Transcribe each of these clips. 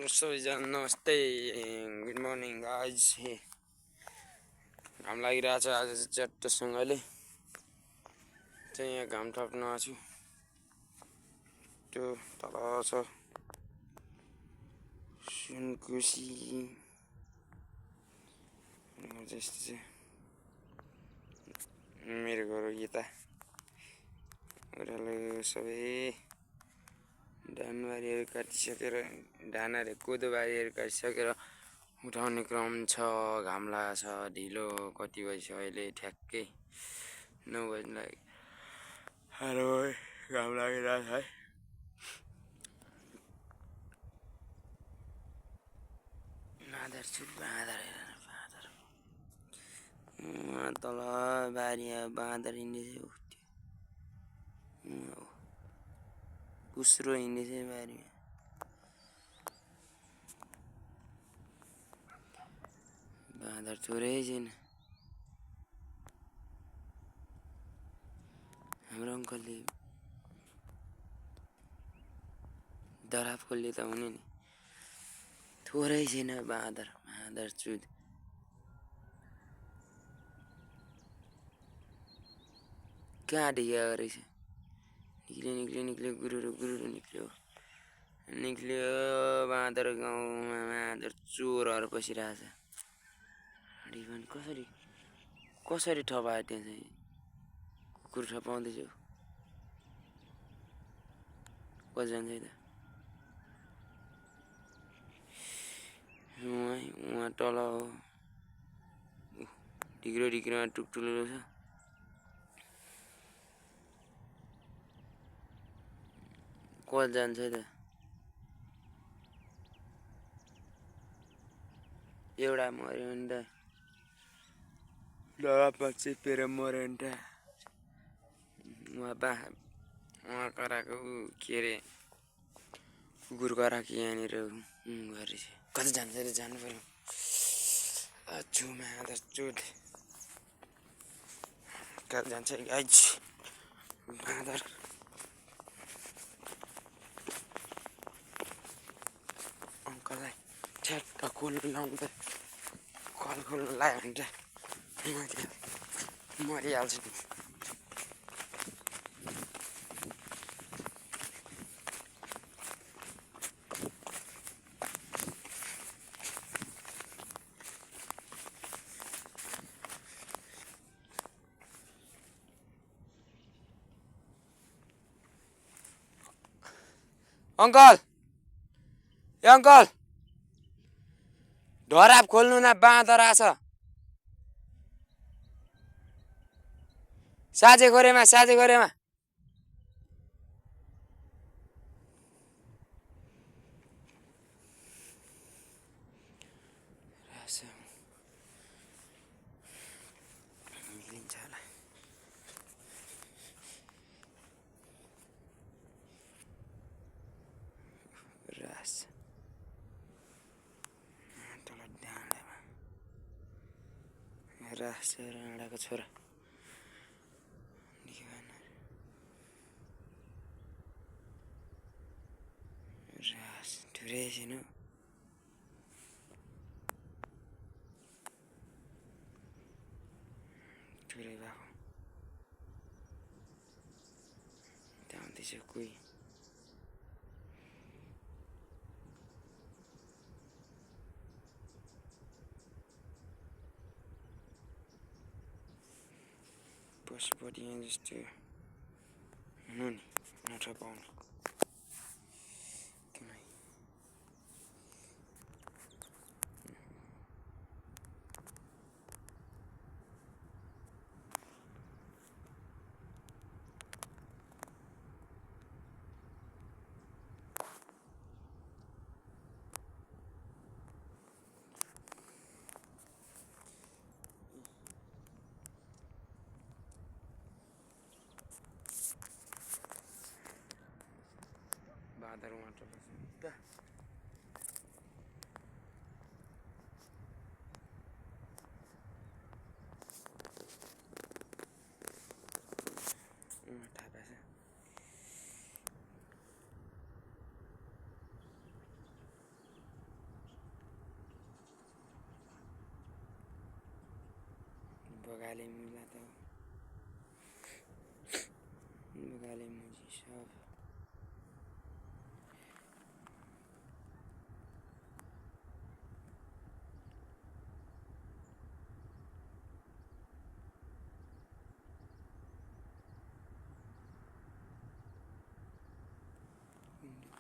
सबैजना नमस्ते good morning guys घाम लागिरहेछ आज चाहिँ च्याट्टसँगले चाहिँ यहाँ घाम ठप्न आछु त्यो तल छ सुनकोशी जस्तो चाहिँ मेरो घर यता ओह्रालो सबै धानबारीहरू काटिसकेर धानहरू कोदोबारीहरू काटिसकेर उठाउने क्रम छ। घाम लागेको छ ढिलो कति बजी अहिले ठ्याक्कै 9 बजी लाग्यो। हेलो घाम लागिरहेछ है। बाँदर छु बाँदर तल बारीमा बाँदर हिँड्दैछ पुस्रो हिँड्दैछ बारीमा। बाँदर थोरै छैन। हाम्रो अङ्कलले दराप खोल्ले त हुने नि थोरै छैन बाँदर चुद। कहाँ ढिकेको रहेछ निक्ल्यो गुरुरु निक्ल्यो बाँदर गाउँमा बाँदर चोरहरू पसिरहेछ। कसरी ठपायो त्यहाँ चाहिँ कुकुर ठपाउँदैछु कति जान्छ है त उहाँ तल हो ढिक्रोमा टुक्टुलो छ। कति जान्छ है त एउटा मऱ्यो नि त डरापमा चेपेर मऱ्यो नि त। उहाँ कराएको के अरे कुकुर कराएको यहाँनिर गरेछ। कता जान्छ अरे जानु पर्यो छुमा त चुत कता जान्छ गाइज बाँदर। अङ्कललाई ठ्याक्क खोल्नु लाउँदा कल खोल्नु लाग्यो भने त मरिहाल्छु नि। अङ्कल ए अङ्कल ढराब खोल्नु न बाँदर आछ। साझे खोरेमा राणाको छोरा ठुरै छैन ठुरै भएको त्यहाँ आउँदैछ कोही। पशुपति यहाँ जस्तो हुनु नि नठपाउनु। बाँदर मात्र बस्छ गाली मिलाता हूँ गाली मुझे सब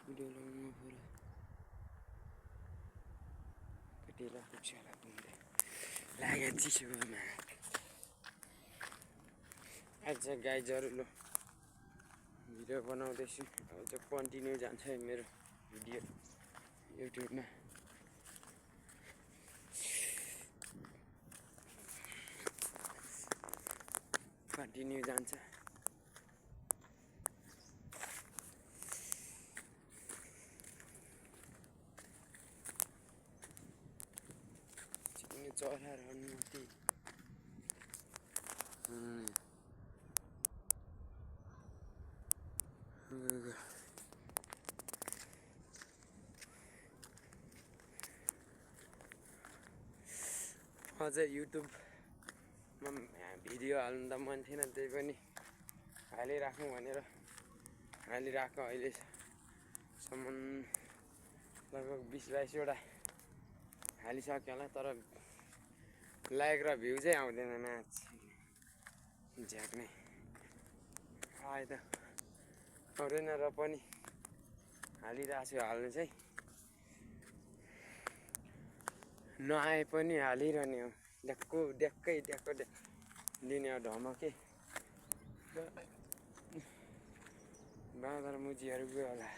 वीडियो लगाउनु पर्यो कतिला खुट्साला घुम्दै लाग्यो चिसोमा आज गाइजहरू ल भिडियो बनाउँदैछु अब चाहिँ कन्टिन्यू जान्छ है मेरो भिडियो युट्युबमा कन्टिन्यू जान्छ चराहरू अनुमति अझ युट्युबमा भिडियो हाल्नु त मन थिएन त्यही पनि हालिराखौँ भनेर हालिराखेको अहिलेसम्म लगभग 20-22वटा हालिसक्यो होला तर लाइक र भ्यू चाहिँ आउँदैन म्याच झ्याक्ने आए त आउँदैन र पनि हालिरहेको छु हाल्नु चाहिँ नआए पनि हालिरहने हो ड्याक्कै दिने हो धमके बाँदर मुजीहरू गयो होला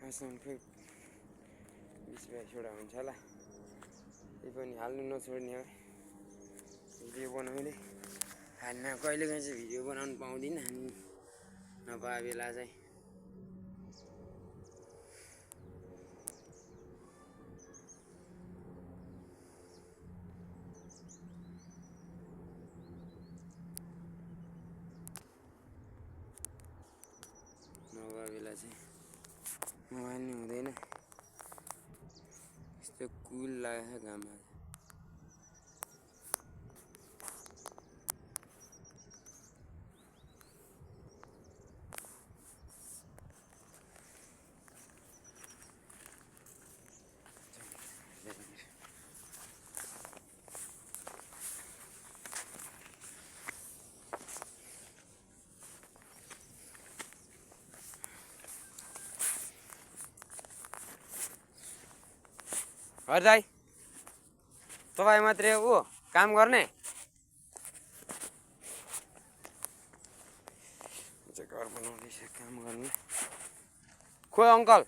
आसनको 20-22वटा हुन्छ होला त्यही पनि हाल्नु नछोड्ने हो भिडियो बनाउने हाल्न कहिलेकाहीँ चाहिँ भिडियो बनाउनु पाउँदिनँ नपाए बेला चाहिँ मोबाइल नि हुँदैन यस्तो कुल लागेको छ घाममा दाइ तपाईँ मात्रै हो काम गर्ने घर बनाउँदैछ काम गर्ने खोइ अङ्कल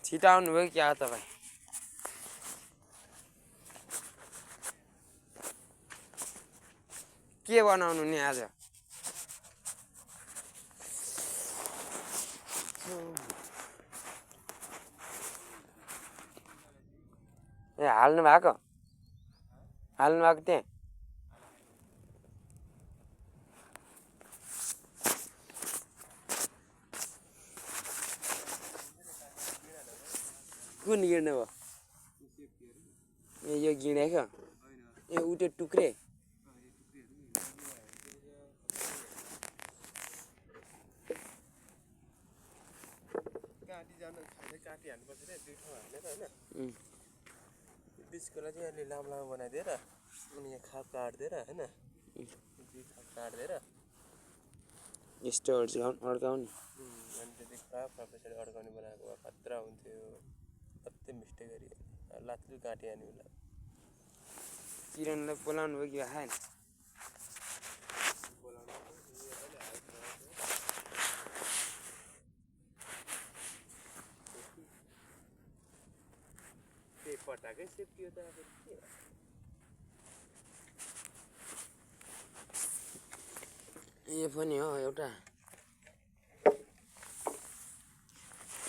छिटो आउनुभयो क्या तपाईँ के बनाउनु नि आज ए हाल्नु भएको त्यहाँ कुन गिर्नु भयो ए यो गिडेको ए उठे टुक्रे बिचकोलाई चाहिँ अलि लामो बनाइदिएर अनि यहाँ खाप काटिदिएर होइन खाप काटिदिएर यस्तोहरू चाहिँ अड्काउने अनि त्यति खाप पछाडि अड्काउने बनाएको भए खतरा हुन्थ्यो कति मिस्टेक गरी लात्ती काटियो नि उसलाई किरणलाई बोलाउनु भयो कि आएन पटाकै सेप्टियो त अब के यो पनि हो एउटा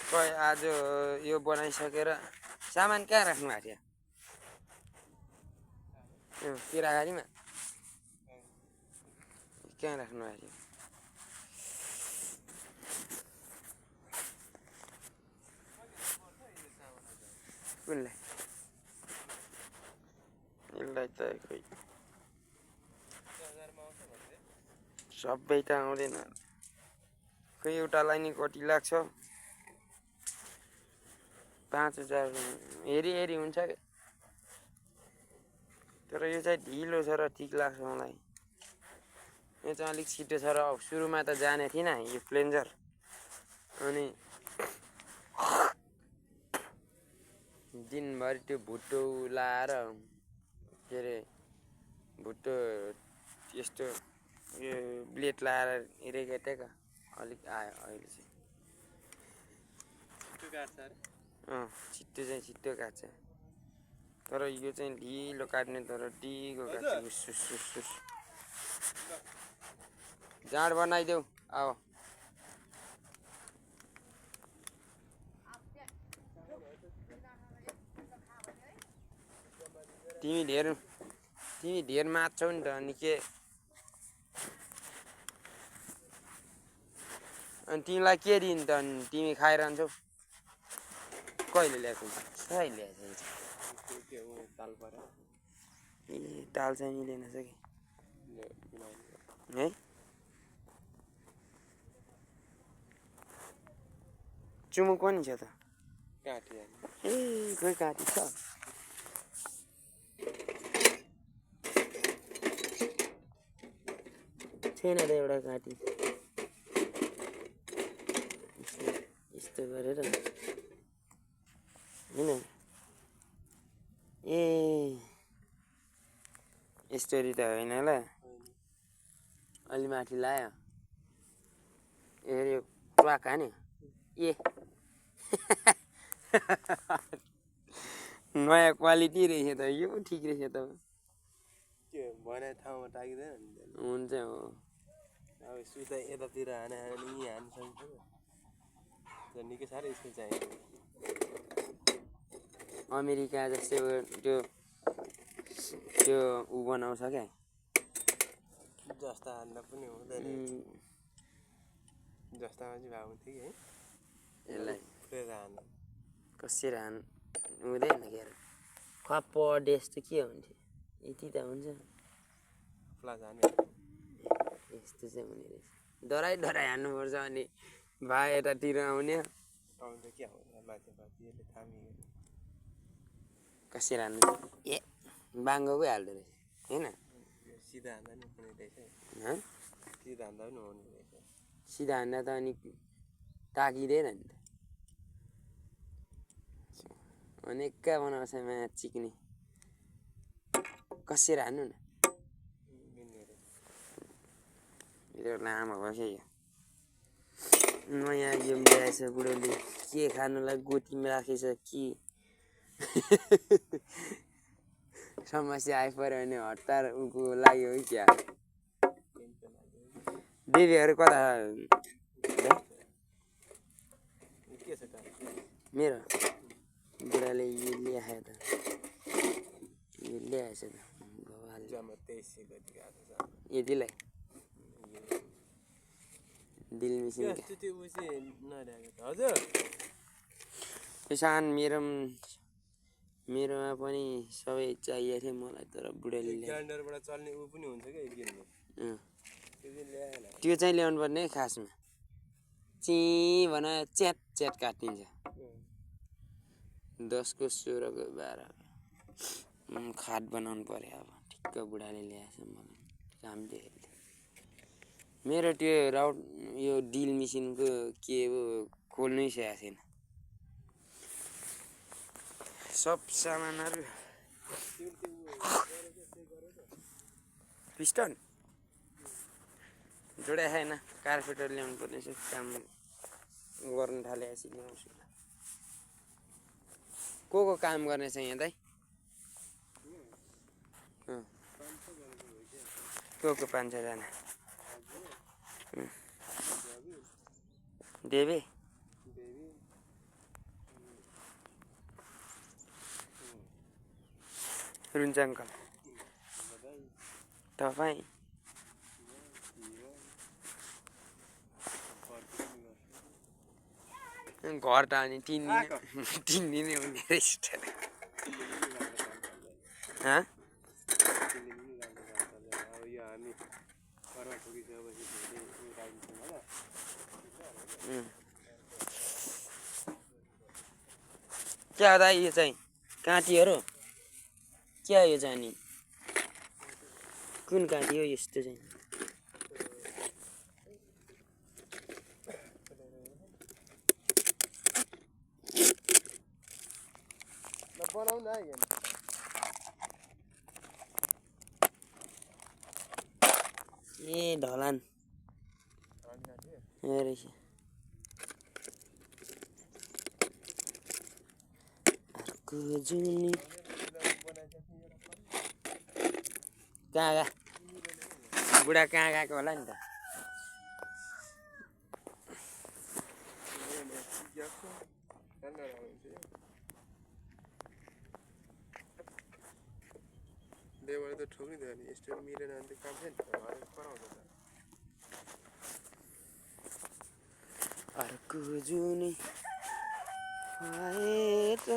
खै आज यो बनाइसकेर सामान कहाँ राख्नु भएको थियो यो किरागारीमा कहाँ राख्नु भएको थियो कुनलाई यसलाई त खोइ सबै त आउँदैन खोइ एउटालाई नि कति लाग्छ 5000 हेरी हेरी हुन्छ तर यो चाहिँ ढिलो छ र ठिक लाग्छ मलाई यो चाहिँ अलिक छिटो छ र सुरुमा त जाने थिएन यो प्लेन्जर अनि दिनभरि त्यो भुट्टो लाएर के अरे भुट्टो यस्तो यो ब्लेड लाएर रेगेटेको अलिक आयो अहिले चाहिँ छिट्टो चाहिँ छिट्टो काट्छ तर यो चाहिँ ढिलो काट्ने तर ढिलो काट्छ जाँड बनाइदेऊ अब तिमी धेर माछौ नि त अनि के अनि तिमीलाई के दिनु त अनि तिमी खाइरहन्छौ कहिले ल्याएको सही ल्याएको ए ताल चाहिँ मिलेन छ कि है चुमुक पनि छ त ए खोइ काटी छ छैन त एउटा काटी यस्तो गरेर होइन ए स्टोरी त होइन होला अलि माथि लायो यो ट्वाक हान्यो ए नयाँ क्वालिटी रहेछ त यो ठिक रहेछ त के भने ठाउँमा टाकिँदैन हुन्छ हो अब सुता यतातिर हाने नि हान्न सक्छ निकै साह्रो स्कुल चाहियो अमेरिका जस्तै त्यो ऊ बनाउँछ क्या जस्ता हान्न पनि हुँदैन जस्तामा चाहिँ भए हुन्थ्यो कि है यसलाई फुटेर हान्नु कसरी हुँदैन क्या खप्प डेस त के हुन्थ्यो यति त हुन्छ प्लाज हान्यो यस्तो चाहिँ हुने रहेछ डराइ हान्नुपर्छ अनि भा यतातिर आउने आउँछ के आउँछ माथि यसले थामियो कसरी हान्नु ए बाङ्गो हाल्दो रहेछ होइन सिधा हान्दा नि हुने रहेछ सिधा हान्दा पनि हुने रहेछ सिधा हान्दा त अनि ताकिँदैन नि त अनेकका बनाउँछ माया चिक्ने कसरी हान्नु न यो लामो भयो क्या नयाँ गेम ल्याएछ बुढोले के खानुलाई गोतीमा राखेछ के समस्या आइपऱ्यो भने हतार उनको लाग्यो है क्या देवीहरू कता मेरो बुढाले यो ल्याए त यो ल्याएछ त यतिलाई दिल मिसिन किसान मेरोमा पनि सबै चाहिएको थियो मलाई तर बुढाले क्यालेन्डरबाट चल्ने ऊ पनि हुन्छ क्या गेममा त्यो चाहिँ ल्याउनु पर्ने खासमा ची भन च्याट काटिन्छ 10 को 16 को 12 खाट बनाउनु पर्यो अब ठिक्क बुढाले ल्याएछ मलाई काम दियो मेरो त्यो राउट यो डिल मिसिनको के हो खोल्नै सकेको छैन सब सामानहरू पिस्टन जोडा छैन कार्पेटर ल्याउनु पर्ने छ काम गर्नु थालेपछि ल्याउँछु को काम गर्ने छ यहाँ दाइ को 5-6 जना देवे रुन्छ अङ्कल तपाईँ घर त अनि 3 दिनै हुने रहेछ हाँ अब यो हामी घरमा ठोकिसकेपछि राखिदिन्छौँ होला क्या दाइ यो चाहिँ काँटीहरू क्या यो चाहिँ नि कुन काँटी हो यस्तो चाहिँ ल बनाउन आयो ए ढलान रहेछ अर्को जुनी कहाँ गए बुढा कहाँ गएको होला नि त लेबर त ठोक्नु थियो नि यस्तो मिलेन भने त काम छैन कराउँछ त अर्को जुनी आएर